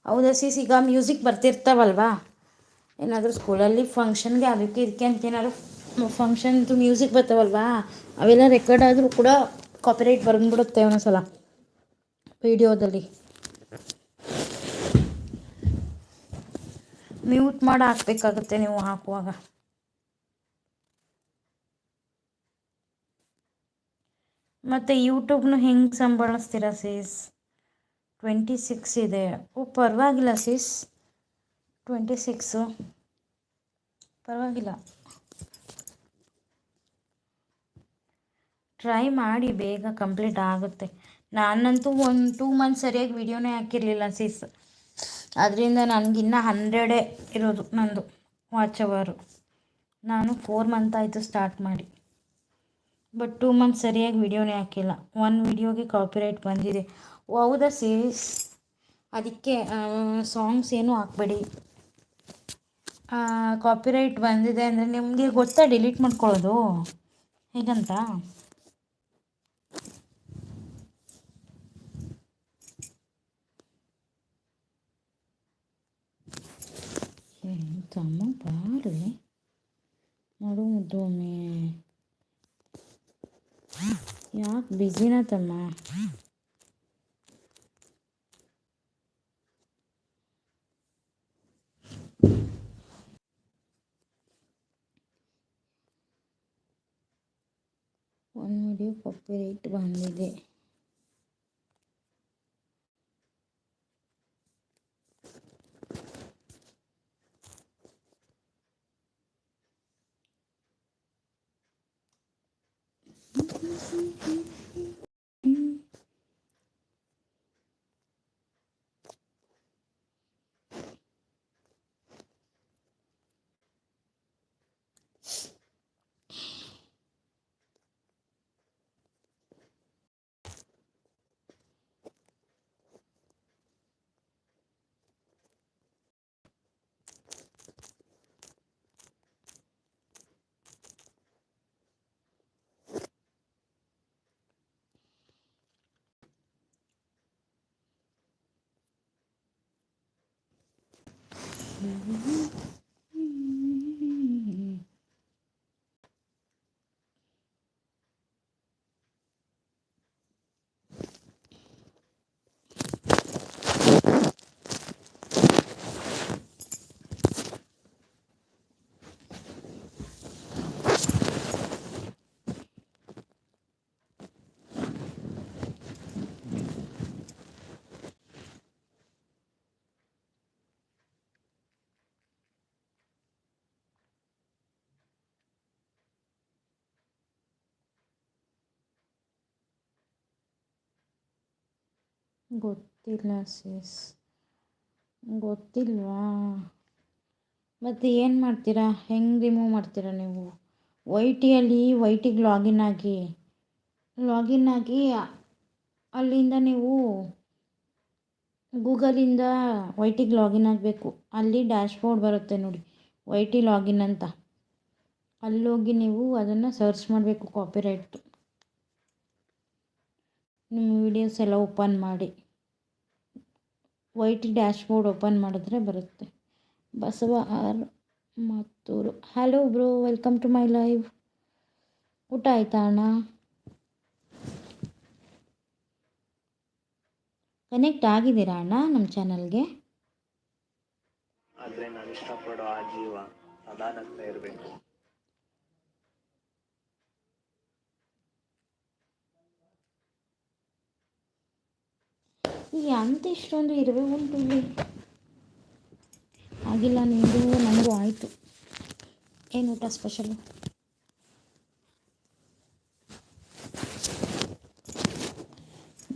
ಹೌದಾ ಸೀಸ್, ಈಗ ಮ್ಯೂಸಿಕ್ ಬರ್ತಿರ್ತಾವಲ್ವಾ, ಏನಾದರೂ ಸ್ಕೂಲಲ್ಲಿ ಫಂಕ್ಷನ್ಗೆ ಅದಕ್ಕೆ ಇದಕ್ಕೆ ಅಂತ ಏನಾದ್ರು ಫಂಕ್ಷನ್ದು ಮ್ಯೂಸಿಕ್ ಬರ್ತಾವಲ್ವಾ, ಅವೆಲ್ಲ ರೆಕಾರ್ಡ್ ಆದರೂ ಕೂಡ ಕಾಪಿರೈಟ್ ಬಂದ್ಬಿಡುತ್ತೆ ಒಂದೊಂದ್ಸಲ ವಿಡಿಯೋದಲ್ಲಿ. ಮ್ಯೂಟ್ ಮಾಡಿ ಹಾಕಬೇಕಾಗುತ್ತೆ ನೀವು ಹಾಕುವಾಗ. ಮತ್ತು ಯೂಟ್ಯೂಬ್ನು ಹೆಂಗೆ ಸಂಭಾಳಿಸ್ತೀರಾ ಸೀಸ್? 26 ಇದೆ. ಓ ಪರವಾಗಿಲ್ಲ ಸೀಸ್, 26 ಪರವಾಗಿಲ್ಲ. ಟ್ರೈ ಮಾಡಿ, ಬೇಗ ಕಂಪ್ಲೀಟ್ ಆಗುತ್ತೆ. ನಾನಂತೂ 1-2 ಮಂತ್ಸ್ ಸರಿಯಾಗಿ ವಿಡಿಯೋನೇ ಹಾಕಿರಲಿಲ್ಲ ಸೀಸ್. ಅದರಿಂದ ನನಗಿನ್ನ 100 ಇರೋದು ನಂದು ವಾಚ್ ಅವರು. ನಾನು 4 ಮಂತ್ ಆಯಿತು ಸ್ಟಾರ್ಟ್ ಮಾಡಿ, ಬಟ್ 2 ಮಂತ್ಸ್ ಸರಿಯಾಗಿ ವಿಡಿಯೋನೇ ಹಾಕಿಲ್ಲ. 1 ವಿಡಿಯೋಗೆ ಕಾಪಿರೈಟ್ ಬಂದಿದೆ. ಹೌದಾ ಸೀಸ್, ಅದಕ್ಕೆ ಸಾಂಗ್ಸ್ ಏನೂ ಹಾಕಬೇಡಿ. ಕಾಪಿರೈಟ್ ಬಂದಿದೆ ಅಂದರೆ ನಿಮಗೆ ಗೊತ್ತಾ ಡಿಲೀಟ್ ಮಾಡ್ಕೊಳ್ಳೋದು ಹೇಗಂತ? ತಮ್ಮ ಬಾರೆ ಮಾಡು ಮುದ್ದು ಒಮ್ಮೆ. ಯಾಕೆ ಬ್ಯುಸಿನಾ ತಮ್ಮ? ಒಂದು ವಿಡಿಯೋ ಕಾಪಿರೈಟ್ ಬಂದಿದೆ. ಗೊತ್ತಿಲ್ಲ ಸೀಸ್, ಗೊತ್ತಿಲ್ವಾ? ಮತ್ತು ಏನು ಮಾಡ್ತೀರಾ, ಹೆಂಗೆ ರಿಮೂವ್ ಮಾಡ್ತೀರಾ ನೀವು? ವೈ ಟಿಗೆ ಲಾಗಿನ್ ಆಗಿ ಅಲ್ಲಿಂದ ನೀವು ಗೂಗಲಿಂದ ವೈ ಟಿಗೆ ಲಾಗಿನ್ ಆಗಬೇಕು. ಅಲ್ಲಿ ಡ್ಯಾಶ್ಬೋರ್ಡ್ ಬರುತ್ತೆ ನೋಡಿ, ವೈ ಟಿ ಲಾಗಿನ್ ಅಂತ. ಅಲ್ಲೋಗಿ ನೀವು ಅದನ್ನು ಸರ್ಚ್ ಮಾಡಬೇಕು, ಕಾಪಿರೈಟ್ದು. ನಿಮ್ಮ ವೀಡಿಯೋಸ್ ಎಲ್ಲ ಓಪನ್ ಮಾಡಿ ವೈ ಟಿ ಡ್ಯಾಶ್ಬೋರ್ಡ್ ಓಪನ್ ಮಾಡಿದ್ರೆ ಬರುತ್ತೆ. Basava R Mattur, hello bro, welcome to my live. ಊಟ ಆಯ್ತಾ ಅಣ್ಣ? ಕನೆಕ್ಟ್ ಆಗಿದ್ದೀರಾ ಅಣ್ಣ ನಮ್ಮ ಚಾನಲ್ಗೆ? ಆದರೆ ನಾನು ಇಷ್ಟಪಡೋ ಆ ಜೀವ ಸದಾ ನಗ್ತಾ ಇರಬೇಕು. ಈಗ ಅಂತ ಇಷ್ಟೊಂದು ಇರುವೆ ಉಂಟು ಇಲ್ಲಿ. ಆಗಿಲ್ಲ, ನಿಮ್ಮದು ನಮಗೂ ಆಯಿತು. ಏನು ಊಟ ಸ್ಪೆಷಲು?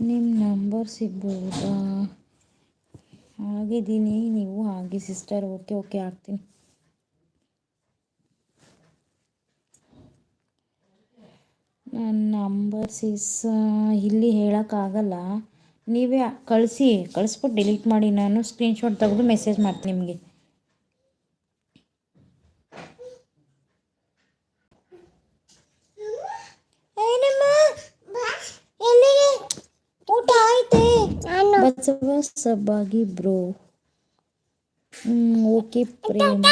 ನಿಮ್ಮ ನಂಬರ್ ಸಿಗ್ಬೋದಾ? ಆಗಿದ್ದೀನಿ, ನೀವು ಹಾಗೆ ಸಿಸ್ಟರ್. ಓಕೆ ಆಗ್ತೀನಿ. ನನ್ನ ನಂಬರ್ ಇಲ್ಲಿ ಹೇಳೋಕ್ಕಾಗಲ್ಲ. ನೀವೇ ಕಳಿಸ್ಬಿಟ್ಟು ಡಿಲೀಟ್ ಮಾಡಿ, ನಾನು ಸ್ಕ್ರೀನ್ಶಾಟ್ ತೆಗೆದು ಮೆಸೇಜ್ ಮಾಡ್ತೀನಿ ನಿಮಗೆ. ಊಟ ಆಯ್ತೆ? ಸಬಾಗಿ ಬ್ರೋ. ಓಕೆ ಪ್ರೇಮ.